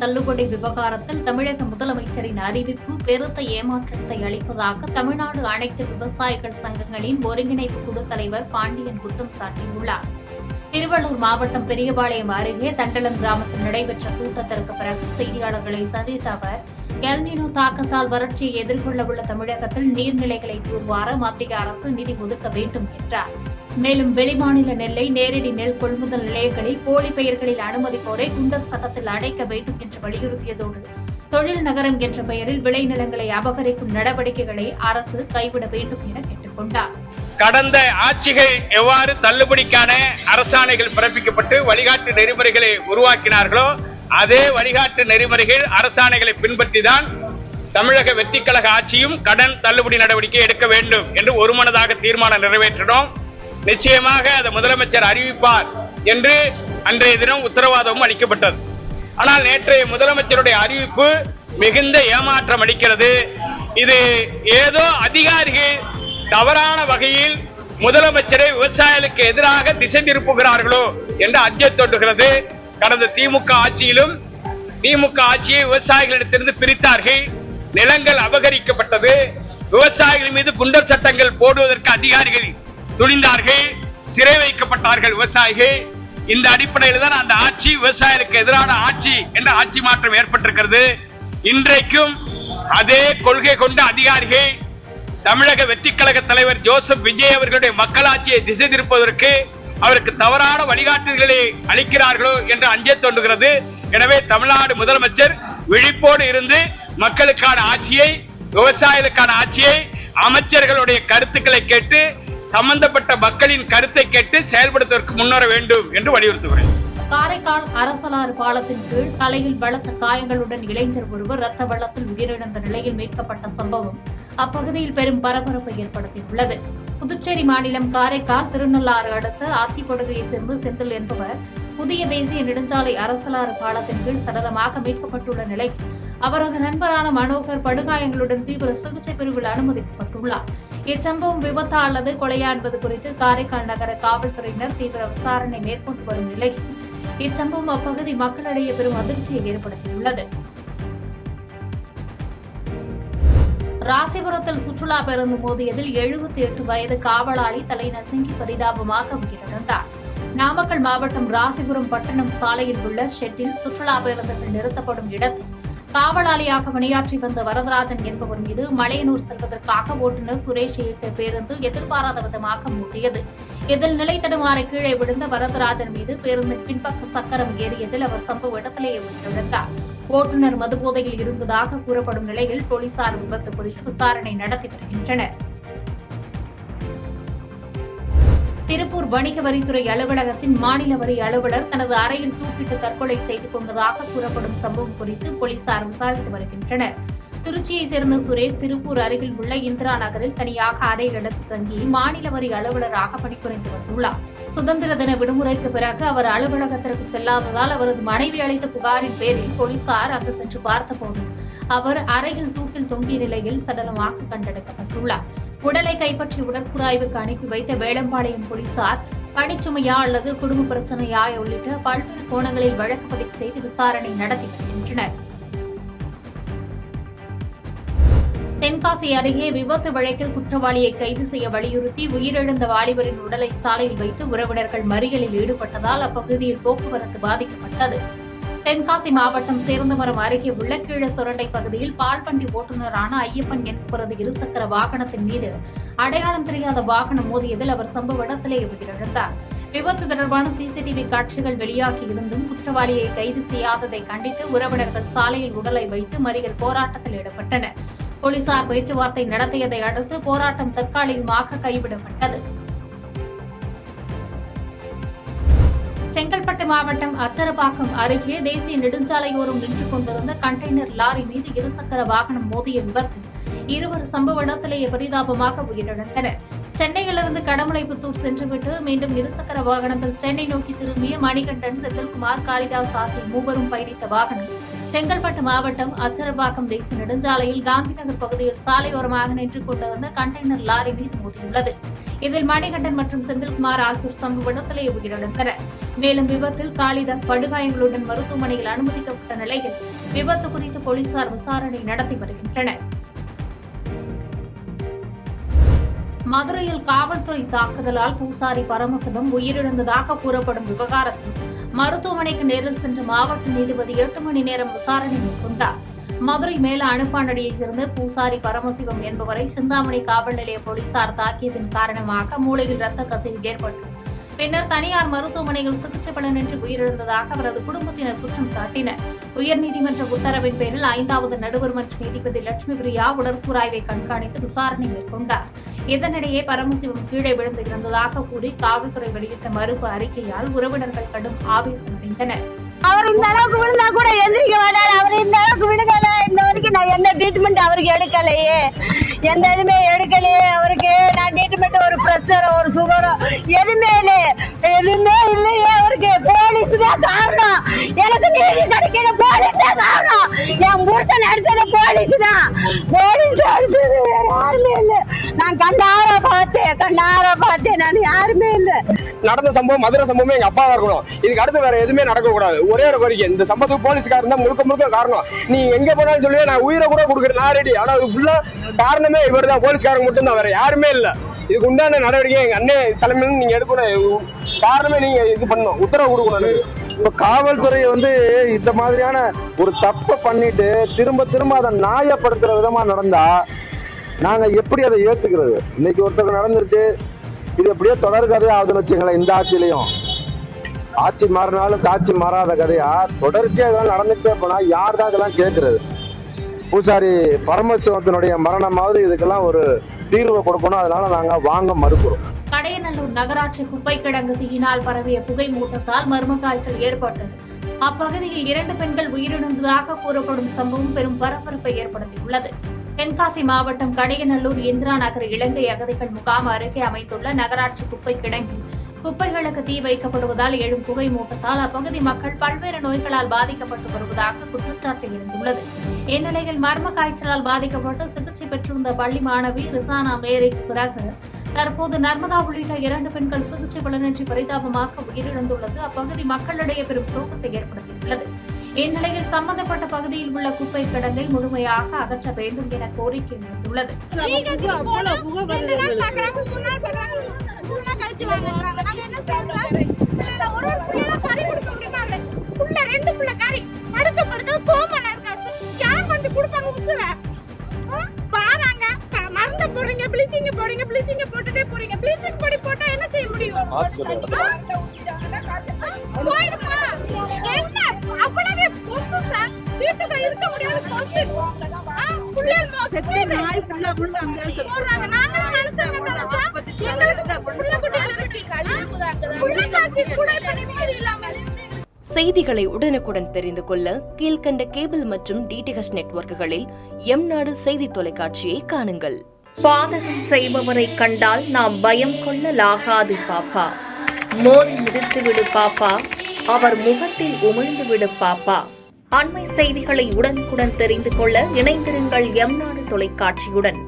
தள்ளுபடி விவகாரத்தில் தமிழக முதலமைச்சரின் அறிவிப்பு பெருத்த ஏமாற்றத்தை அளிப்பதாக தமிழ்நாடு அனைத்து விவசாயிகள் சங்கங்களின் ஒருங்கிணைப்பு குழு தலைவர் பாண்டியன் குற்றம் சாட்டியுள்ளார். திருவள்ளூர் மாவட்டம் பெரியபாளையம் அருகே தண்டலம் கிராமத்தில் நடைபெற்ற கூட்டத்திற்கு பிறகு செய்தியாளர்களை சந்தித்த அவர், எல்னினோ தாக்கத்தால் வறட்சியை எதிர்கொள்ள உள்ள தமிழகத்தில் நீர்நிலைகளை தூர்வார மத்திய அரசு நிதி ஒதுக்க வேண்டும் என்றார். மேலும் வெளிமாநில நெல்லை நேரடி நெல் கொள்முதல் நிலையங்களில் போலி பெயர்களில் அனுமதி கோரை குண்டர் சட்டத்தில் அடைக்க வேண்டும் என்று வலியுறுத்தியதோடு, தொழில் நகரம் என்ற பெயரில் விளைநிலங்களை அபகரிக்கும் நடவடிக்கைகளை அரசு கைவிட வேண்டும் என கேட்டுக் கொண்டார். கடந்த ஆட்சிகள் எவ்வாறு தள்ளுபடிக்கான அரசாணைகள் பிறப்பிக்கப்பட்டு வழிகாட்டு நெறிமுறைகளை உருவாக்கினார்களோ அதே வழிகாட்டு நெறிமுறைகள் அரசாணைகளை பின்பற்றிதான் தமிழக வெற்றிக் கழக ஆட்சியும் கடன் தள்ளுபடி நடவடிக்கை எடுக்க வேண்டும் என்று ஒருமனதாக தீர்மானம் நிறைவேற்றினோம். நிச்சயமாக அதை முதலமைச்சர் அறிவிப்பார் என்று அன்றைய தினம் உத்தரவாதமும் அளிக்கப்பட்டது. ஆனால் நேற்றைய முதலமைச்சருடைய அறிவிப்பு மிகுந்த ஏமாற்றம் அளிக்கிறது. இது ஏதோ அதிகாரிகள் தவறான வகையில் முதலமைச்சரை விவசாயிகளுக்கு எதிராக திசை திருப்புகிறார்களோ என்று அஞ்சத் தோன்றுகிறது. கடந்த திமுக ஆட்சியிலும் திமுக ஆட்சியை விவசாயிகளிடத்திலிருந்து பிரித்தார்கள். நிலங்கள் அபகரிக்கப்பட்டது. விவசாயிகள் மீது குண்டர் சட்டங்கள் போடுவதற்கு அதிகாரிகள் துணிந்தார்கள். சிறை வைக்கப்பட்டார்கள் விவசாயிகள். இந்த அடிப்படையில் தான் அந்த ஆட்சி விவசாயிகளுக்கு எதிரான ஆட்சி என்ற ஆட்சி மாற்றம் ஏற்பட்டிருக்கிறது. இன்றைக்கும் அதே கொள்கை கொண்ட அதிகாரிகள் தமிழக வெற்றிக் கழக தலைவர் ஜோசப் விஜய் அவர்களுடைய மக்களாட்சியை திசை திருப்பதற்கு அவருக்கு தவறான வழிகாட்டுதல்களை அளிக்கிறார்களோ என்று அஞ்சத் தோன்றுகிறது. எனவே தமிழ்நாடு முதலமைச்சர் விழிப்போடு இருந்து மக்களுக்கான ஆட்சியை, விவசாயிகளுக்கான ஆட்சியை, அமைச்சர்களுடைய கருத்துக்களை கேட்டு சம்பந்தப்பட்ட மக்களின் கருத்தை கேட்டு செயல்படுத்துவதற்கு முன்வர வேண்டும் என்று வலியுறுத்துகிறேன். காரைக்கால் அரசலாறு பாலத்தின் கீழ் தலையில் பலத்த காயங்களுடன் இளைஞர் ஒருவர் ரத்த வெள்ளத்தில் உயிரிழந்த நிலையில் மீட்கப்பட்ட சம்பவம் அப்பகுதியில் பெரும் பரபரப்பை ஏற்படுத்தியுள்ளது. புதுச்சேரி மாநிலம் காரைக்கால் திருநள்ளாறு அடுத்த ஆத்திப்படுகையை சேர்ந்த செந்தில் என்பவர் புதிய தேசிய நெடுஞ்சாலை அரசலாறு பாலத்தின் கீழ் சடலமாக மீட்கப்பட்டுள்ள நிலையில் அவரது நண்பரான மனோகர் படுகாயங்களுடன் தீவிர சிகிச்சை பிரிவில் அனுமதிக்கப்பட்டுள்ளார். இச்சம்பவம் விபத்தா அல்லது கொலையா என்பது குறித்து காரைக்கால் நகர காவல்துறையினர் தீவிர விசாரணை மேற்கொண்டு வரும் நிலையில் இச்சம்பவம் அப்பகுதி மக்களிடையே பெரும் அதிர்ச்சியை ஏற்படுத்தியுள்ளது. ராசிபுரத்தில் சுற்றுலா பேருந்து மோதியதில் 78 வயது காவலாளி தலை நசுங்கி பரிதாபமாக உயிரிழந்தார். நாமக்கல் மாவட்டம் ராசிபுரம் பட்டணம் சாலையில் உள்ள ஷெட்டில் சுற்றுலா பேருந்துகள் நிறுத்தப்படும் இடத்தில் காவலாளியாக பணியாற்றி வந்த வரதராஜன் என்பவர் மீது மலையனூர் செல்வதற்காக ஓட்டுநர் சுரேஷ் இயக்க பேருந்து எதிர்பாராத விதமாக மோதியது. இதில் நிலை தடுமாறி கீழே விழுந்த வரதராஜன் மீது பேருந்தின் பின்பக்க சக்கரம் ஏறியதில் அவர் சம்பவ இடத்திலேயே உயிரிழந்தார். ஓட்டுநர் மதுபோதையில் இருந்ததாக கூறப்படும் நிலையில் போலீசார் விபத்து குறித்து விசாரணை நடத்தி வருகின்றனர். திருப்பூர் வணிக வரித்துறை அலுவலகத்தின் மாநில வரி அலுவலர் தனது அறையில் தூக்கிட்டு தற்கொலை செய்து கொண்டதாக கூறப்படும் சம்பவம் குறித்து போலீசார் விசாரித்து வருகின்றனர். திருச்சியைச் சேர்ந்த சுரேஷ் திருப்பூர் அருகில் உள்ள இந்திரா நகரில் தனியாக அறை எடுத்து தங்கி மாநில வரி அலுவலராக பணிபுரிந்து வந்துள்ளார். சுதந்திர தின விடுமுறைக்கு பிறகு அவர் அலுவலகத்திற்கு செல்லாததால் அவரது மனைவி அளித்த புகாரின் பேரில் போலீசார் அங்கு சென்று பார்த்தபோது அவர் அறையில் தூக்கில் தொங்கிய நிலையில் சடலமாக கண்டெடுக்கப்பட்டுள்ளார். உடலை கைப்பற்றி உடற்கூறாய்வுக்கு அனுப்பி வைத்த வேளம்பாளையம் போலீசார் பணிச்சுமையா அல்லது குடும்ப பிரச்சனையா உள்ளிட்ட பல்வேறு கோணங்களில் வழக்கு பதிவு செய்து விசாரணை நடத்தி வருகின்றனர். தென்காசி அருகே விபத்து வழக்கில் குற்றவாளியை கைது செய்ய வலியுறுத்தி உயிரிழந்த வாலிபரின் உடலை சாலையில் வைத்து உறவினர்கள் மறியலில் ஈடுபட்டதால் அப்பகுதியில் போக்குவரத்து பாதிக்கப்பட்டது. தென்காசி மாவட்டம் சேர்ந்தமரம் அருகே உள்ள கீழ சுரண்டை பகுதியில் பால்வண்டி ஓட்டுநரான ஐயப்பன் என்பவரது இருசக்கர வாகனத்தின் மீது அடையாளம் தெரியாத வாகனம் மோதியதில் அவர் சம்பவ இடத்திலேயே உயிரிழந்தார். விபத்து தொடர்பான சிசிடிவி காட்சிகள் வெளியாகி இருந்தும் குற்றவாளியை கைது செய்யாததை கண்டித்து உறவினர்கள் சாலையில் உடலை வைத்து மறியல் போராட்டத்தில் ஈடுபட்டனர். போலீசார் பேச்சுவார்த்தை நடத்தியதை அடுத்து போராட்டம் தற்காலிகமாக கைவிடப்பட்டது. செங்கல்பட்டு மாவட்டம் அச்சரப்பாக்கம் அருகே தேசிய நெடுஞ்சாலையோரம் நின்று கொண்டிருந்த கண்டெய்னர் லாரி மீது இருசக்கர வாகனம் மோதிய விபத்தில் இருவர் சம்பவ இடத்திலேயே பரிதாபமாக உயிரிழந்தனர். சென்னையிலிருந்து கடமலைப்புத்தூர் சென்றுவிட்டு மீண்டும் இருசக்கர வாகனத்தில் சென்னை நோக்கி திரும்பிய மணிகண்டன், செந்தில்குமார், காளிதாஸ் ஆகிய மூவரும் பயணித்த வாகனம் செங்கல்பட்டு மாவட்டம் அச்சரப்பாக்கம் தேசிய நெடுஞ்சாலையில் காந்திநகர் பகுதியில் சாலையோரமாக நின்று கொண்டிருந்த கண்டெய்னர் லாரி மீது மோதியுள்ளது. இதில் மணிகண்டன் மற்றும் செந்தில்குமார் ஆகியோர் சம்பவ இடத்திலேயே உயிரிழந்தனர். மேலும் விபத்தில் காளிதாஸ் படுகாயங்களுடன் மருத்துவமனையில் அனுமதிக்கப்பட்ட நிலையில் விபத்து குறித்து போலீசார் விசாரணை நடத்தி வருகின்றனர். மதுரையில் காவல்துறை தாக்குதலால் பூசாரி பரமசிவம் உயிரிழந்ததாக கூறப்படும் விவகாரத்தில் மருத்துவமனைக்கு நேரில் சென்ற மாவட்ட நீதிபதி 8 மணி நேரம் விசாரணை மேற்கொண்டார். மதுரை மேல அனுப்பானடியைச் சேர்ந்த பூசாரி பரமசிவம் என்பவரை சிந்தாமணி காவல் நிலைய போலீசார் தாக்கியதன் காரணமாக மூளையில் ரத்த கசிவு ஏற்பட்டு பின்னர் தனியார் மருத்துவமனையில் சிகிச்சை பலனின்றி உயிரிழந்ததாக அவரது குடும்பத்தினர் குற்றம் சாட்டினர். உயர்நீதிமன்ற உத்தரவின் பேரில் 5வது நடுவர் மன்ற நீதிபதி லட்சுமி பிரியா உடற்கூராய்வை கண்காணித்து விசாரணை மேற்கொண்டார். இதனிடையே பரமசிவம் கீழே விழுந்து இறந்ததாக கூறி காவல்துறை வெளியிட்ட மறுப்பு அறிக்கையால் உறவினர்கள் கடும் ஆவேசமடைந்தனர். அவர் இந்த அளவுக்கு விழுந்தா கூட எந்திரிக்க மாட்டார். அவர் இந்த அளவுக்கு விழுகல. இந்த வரைக்கும் நான் எந்த ட்ரீட்மெண்ட் அவருக்கு எடுக்கலையே, எந்த இதுமே எடுக்கலையே. அவருக்கு நான் ட்ரீட்மெண்ட் ஒரு பிரஷர் ஒரு சுகரோ எதுவுமே இல்லையே. அவருக்கு போலீஸ் தான் காரணம். எனக்கு நீதி கிடைக்கணும், போலீஸ் தான் காரணம். என் புருஷன் அடிச்சது போலீஸ் தான் அடிச்சது, வேற யாருமே இல்லை. நான் கண்ணார பார்த்தேன் நான் யாருமே இல்லை. நடந்த சம்பவம் மதுரை சம்பவமே எங்க அப்பாவா இருக்கணும். இதுக்கு அடுத்து வேற எதுவுமே நடக்க கூடாது. ஒரே ஒரு கோரிக்கை, இந்த சம்பவத்துக்கு போலீஸ்காரன் தான் முழுக்க காரணம். நீ எங்க போனாலும் சொல்லி நான் உயிரை கூட கொடுக்குறேன், நான் ரெடி. ஆனா அது ஃபுல்லா காரணமே இவர் தான், போலீஸ்காரங்க மட்டும் தான், வேற யாருமே இல்ல. இதுக்கு உண்டான நடவடிக்கை எங்க அண்ணன் தலைமையில நீங்க எடுக்கணும். காரணமே நீங்க இது பண்ணணும், உத்தரவு கொடுக்கணும். இப்ப காவல்துறை இந்த மாதிரியான ஒரு தப்பை பண்ணிட்டு திரும்ப அதை நியாயப்படுத்துற விதமா நடந்தா நாங்க எப்படி அதை ஏத்துக்கிறது? இன்னைக்கு ஒருத்தருக்கு நடந்துருச்சு, இது எப்படியோ தொடர் கதையா ஆகுதுன்னு வச்சுங்களேன். இந்த ஆட்சியிலையும் ஆட்சி மாறினாலும் காட்சி மாறாத கதையா தொடர்ச்சியா இதெல்லாம் நடந்துட்டே போனா யார் தான் இதெல்லாம் கேட்கறது? பூசாரி பரமசிவத்தினுடைய மரணமாவது இதுக்கெல்லாம் ஒரு தீர்வை கொடுக்கணும். அதனால நாங்க வாங்க மறுக்கிறோம். கடையநல்லூர் நகராட்சி குப்பை கிடங்கு தீயினால் பரவிய புகை மூட்டத்தால் மர்ம காய்ச்சல் ஏற்பட்டது. அப்பகுதியில் 2 பெண்கள் உயிரிழந்ததாக கூறப்படும் சம்பவம் பெரும் பரபரப்பை ஏற்படுத்தியுள்ளது. தென்காசி மாவட்டம் கடையநல்லூர் இந்திரா நகர் இலங்கை அகதிகள் முகாம் அருகே அமைந்துள்ள நகராட்சி குப்பை கிடங்கில் குப்பைகளுக்கு தீ வைக்கப்படுவதால் எழும் புகை மூட்டத்தால் அப்பகுதி மக்கள் பல்வேறு நோய்களால் பாதிக்கப்பட்டு வருவதாக குற்றச்சாட்டு எழுந்துள்ளது. இந்நிலையில் மர்ம காய்ச்சலால் பாதிக்கப்பட்டு சிகிச்சை பெற்றிருந்த பள்ளி மாணவி ரிசானா மேரிக்கு பிறகு தற்போது நர்மதா உள்ளிட்ட 2 பெண்கள் சிகிச்சை பலனின்றி பரிதாபமாக உயிரிழந்துள்ளது அப்பகுதி மக்களிடையே பெரும் சோகத்தை ஏற்படுத்தியுள்ளது. இந்நிலையில் சம்பந்தப்பட்ட பகுதியில் உள்ள குப்பை கிடங்கை முழுமையாக அகற்ற வேண்டும் என கோரிக்கை எழுந்துள்ளது. ப்ளீச்சிங் போட்டுட்டே போறீங்க. ப்ளீச்சிங் பொடி போட்டா என்ன செய்ய முடியும்? என்ன அவ்வளவே கொசு சார், வீட்டுல இருக்க முடியாத கொசு. நாங்களும் மனுஷங்க தானே சார், எங்களுக்கு புள்ள குட்டிகள் இருக்கு. புள்ள காட்சி கூட இப்ப நிம்மதி இல்லாம. செய்திகளை உடனுக்குடன் தெரிந்து கொள்ள கீழ்கண்ட கேபிள் மற்றும் டிடிஹெச் நெட்வொர்க்குகளில் எம்நாடு செய்தி தொலைக்காட்சியை காணுங்கள். பாதகம் செய்பவரை கண்டால் நாம் பயம் கொள்ளலாகாது பாப்பா. மோதி மிதித்துவிடு பாப்பா, அவர் முகத்தில் உமிழ்ந்துவிடு பாப்பா. அண்மை செய்திகளை உடனுக்குடன் தெரிந்து கொள்ள இணைந்திருங்கள் எம்நாடு தொலைக்காட்சியுடன்.